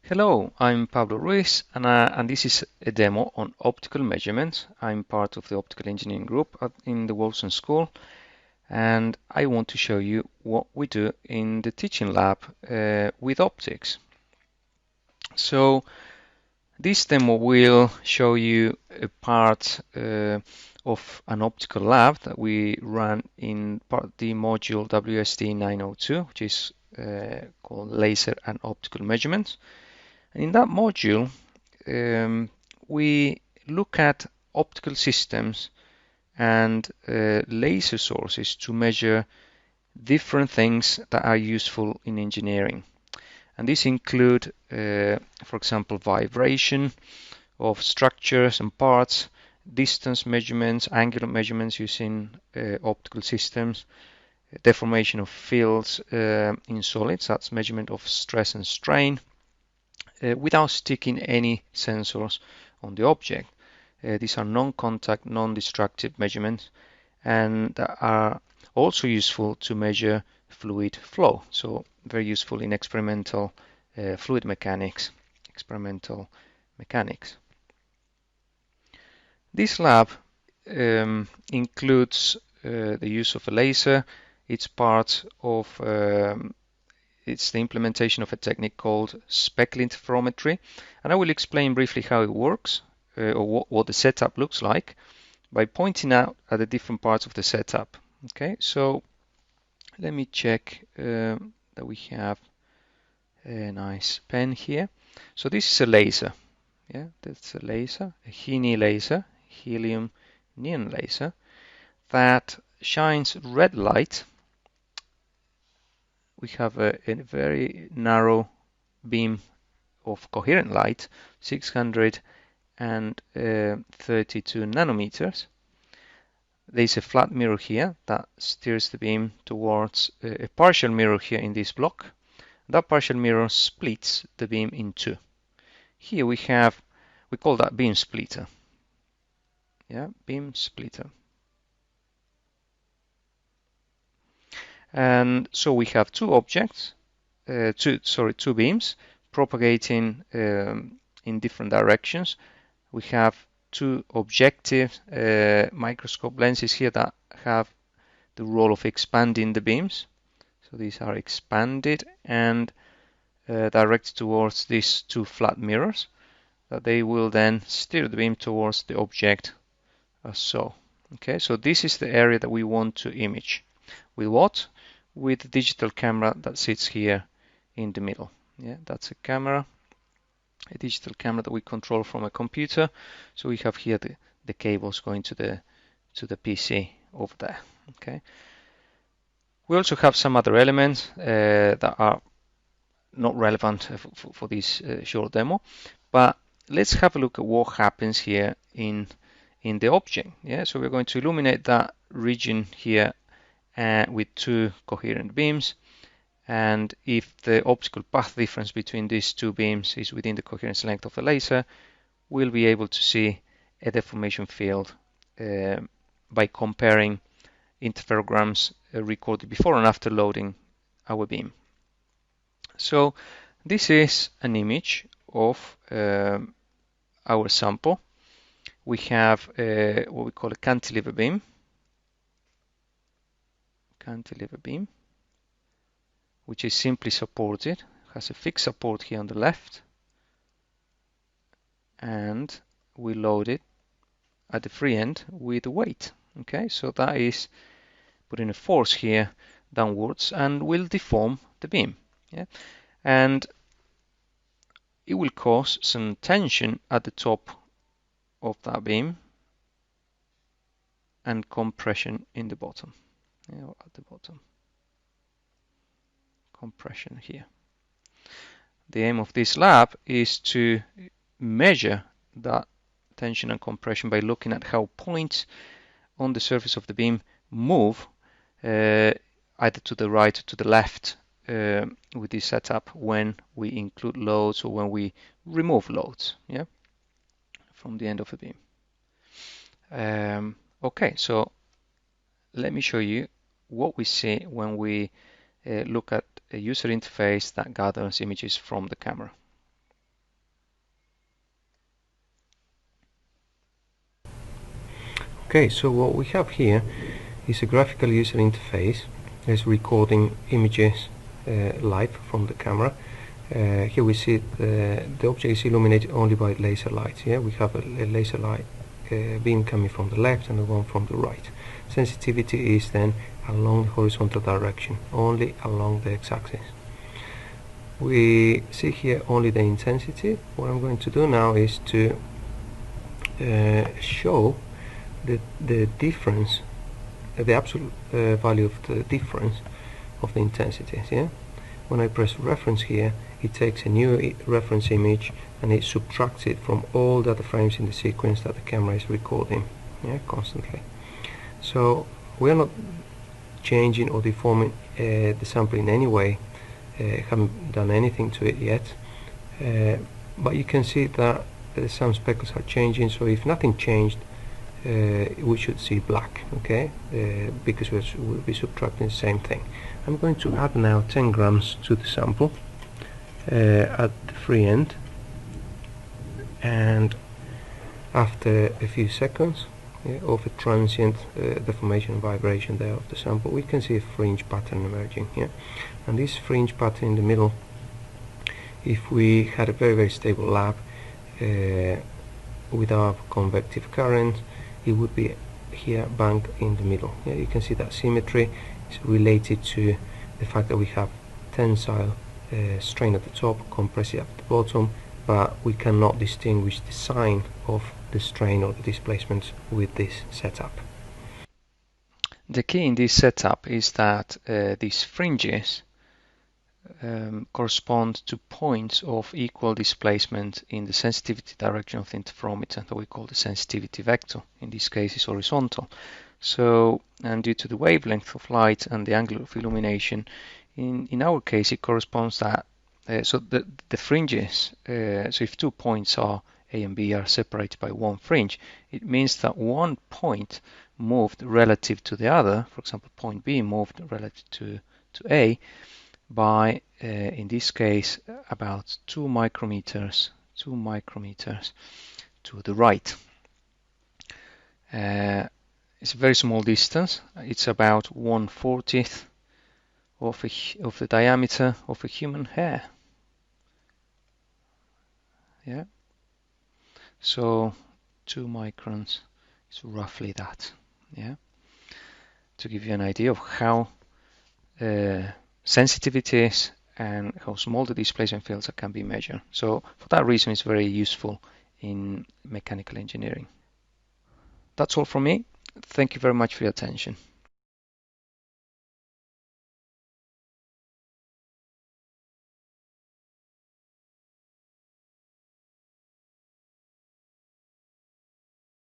Hello, I'm Pablo Ruiz, and this is a demo on optical measurements. I'm part of the optical engineering group in the Wolfson School, and I want to show you what we do in the teaching lab with optics. So this demo will show you a part of an optical lab that we run in the module WSD 902, which is called Laser and Optical Measurements. And in that module, we look at optical systems and laser sources to measure different things that are useful in engineering. And these include, for example, vibration of structures and parts, distance measurements, angular measurements using optical systems, deformation of fields in solids, that's measurement of stress and strain, without sticking any sensors on the object. These are non-contact, non-destructive measurements and are also useful to measure fluid flow. So very useful in experimental fluid mechanics, experimental mechanics. This lab includes the use of a laser. It's part of it's the implementation of a technique called speckle interferometry, and I will explain briefly how it works or what the setup looks like by pointing out at the different parts of the setup. Okay, so let me check that we have a nice pen here. So this is a laser. Yeah, that's a laser, a He laser, helium neon laser that shines red light. We have a very narrow beam of coherent light, 632 nanometers. There's a flat mirror here that steers the beam towards a partial mirror here in this block. That partial mirror splits the beam in two. Here we call that beam splitter. Yeah, beam splitter. And so we have two objects, two beams propagating in different directions. We have two objective microscope lenses here that have the role of expanding the beams. So these are expanded and directed towards these two flat mirrors that they will then steer the beam towards the object as so. Okay, so this is the area that we want to image. With what? With the digital camera that sits here in the middle. Yeah, that's a camera, a digital camera that we control from a computer. So we have here the cables going to the PC over there. Okay. We also have some other elements that are not relevant for this short demo, but let's have a look at what happens here in the object. Yeah, so we're going to illuminate that region here with two coherent beams, and if the optical path difference between these two beams is within the coherence length of the laser, we'll be able to see a deformation field by comparing interferograms recorded before and after loading our beam. So this is an image of our sample. We have what we call a cantilever beam. Cantilever beam, which is simply supported, has a fixed support here on the left, and we load it at the free end with a weight. Okay, so that is putting a force here downwards and will deform the beam. Yeah, and it will cause some tension at the top of that beam and compression in the bottom. Yeah, at the bottom. Compression here. The aim of this lab is to measure that tension and compression by looking at how points on the surface of the beam move either to the right or to the left with this setup when we include loads or when we remove loads, yeah, from the end of the beam. Okay, so let me show you what we see when we look at a user interface that gathers images from the camera. Okay, so what we have here is a graphical user interface. It's recording images live from the camera. Here we see the object is illuminated only by laser lights. Here we have a laser light beam coming from the left and the one from the right. Sensitivity is then along the horizontal direction, only along the x-axis. We see here only the intensity. What I'm going to do now is to show the difference, the absolute value of the difference of the intensities. Yeah? When I press reference here, it takes a new reference image and it subtracts it from all the other frames in the sequence that the camera is recording, yeah, constantly. So we are not changing or deforming the sample in any way, haven't done anything to it yet, but you can see that some speckles are changing. So if nothing changed, we should see black, okay, because we'll be subtracting the same thing. I'm going to add now 10 grams to the sample at the free end, and after a few seconds of a transient deformation and vibration there of the sample, we can see a fringe pattern emerging here. And this fringe pattern in the middle, if we had a very stable lab without convective current, it would be here bang in the middle. Yeah, you can see that symmetry is related to the fact that we have tensile strain at the top, compressive at the bottom, but we cannot distinguish the sign of the strain or the displacement with this setup. The key in this setup is that these fringes correspond to points of equal displacement in the sensitivity direction of the interferometer that we call the sensitivity vector. In this case, is horizontal. So, and due to the wavelength of light and the angle of illumination, in our case, it corresponds that so the fringes. So if 2 points are A and B are separated by one fringe, it means that one point moved relative to the other. For example, point B moved relative to A by, in this case, about 2 micrometers to the right. It's a very small distance. It's about 1/40th of the diameter of a human hair. Yeah. So 2 microns is roughly that. Yeah. To give you an idea of how sensitivity is and how small the displacement fields can be measured. So for that reason, it's very useful in mechanical engineering. That's all from me. Thank you very much for your attention.